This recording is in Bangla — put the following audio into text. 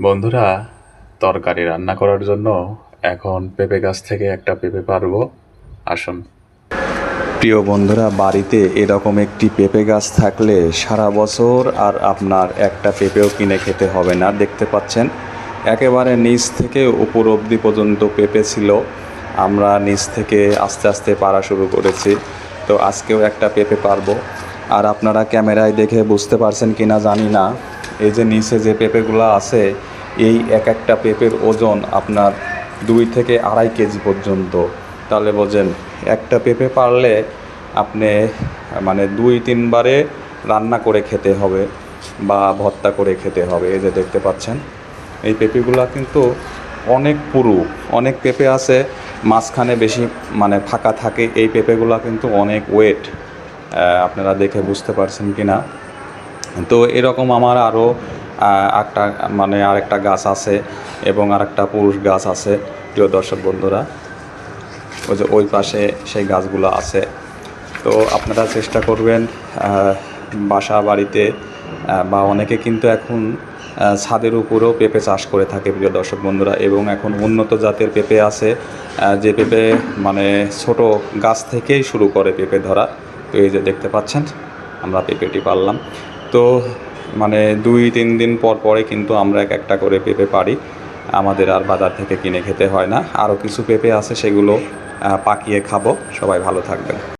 বন্ধুরা, তরকারি রান্না করার জন্য এখন পেঁপে গাছ থেকে একটা পেঁপে পারবো। আসুন। প্রিয় বন্ধুরা, বাড়িতে এরকম একটি পেঁপে গাছ থাকলে সারা বছর আর আপনার একটা পেঁপেও কিনে খেতে হবে না। দেখতে পাচ্ছেন একেবারে নিচ থেকে উপর অবধি পর্যন্ত পেঁপে ছিল। আমরা নিচ থেকে আস্তে আস্তে পাড়া শুরু করেছি। তো আজকেও একটা পেঁপে পারবো। আর আপনারা ক্যামেরায় দেখে বুঝতে পারছেন কি না জানি না, এই যে নিচে যে পেঁপেগুলো আছে, এই এক একটা পেঁপের ওজন আপনার 2 থেকে 2.5 কেজি পর্যন্ত। তাহলে বোঝেন একটা পেঁপে পারলে আপনি মানে 2-3 বারে রান্না করে খেতে হবে বা ভর্তা করে খেতে হবে। এই যে দেখতে পাচ্ছেন এই পেঁপেগুলো কিন্তু অনেক পুরু। অনেক পেঁপে আছে মাঝখানে বেশি মানে ফাঁকা থাকে, এই পেঁপেগুলো কিন্তু অনেক ওয়েট। আপনারা দেখে বুঝতে পারছেন কি না। তো এরকম আমার আরও একটা মানে আরেকটা গাছ আছে এবং আরেকটা পুরুষ গাছ আছে। প্রিয় দর্শক বন্ধুরা, ওই যে ওই পাশে সেই গাছগুলো আছে। তো আপনারা চেষ্টা করবেন বাসা বাড়িতে বা অনেকে কিন্তু এখন ছাদের উপরেও পেঁপে চাষ করে থাকে প্রিয় দর্শক বন্ধুরা। এবং এখন উন্নত জাতের পেঁপে আছে, যে পেঁপে মানে ছোট গাছ থেকেই শুরু করে পেঁপে ধরা। তো এই যে দেখতে পাচ্ছেন আমরা পেঁপেটি পারলাম। তো মানে 2-3 দিন পর পরে কিন্তু আমরা এক একটা করে পেঁপে পারি, আমাদের আর বাজার থেকে কিনে খেতে হয় না। আরও কিছু পেঁপে আছে, সেগুলো পাকিয়ে খাবো। সবাই ভালো থাকবেন।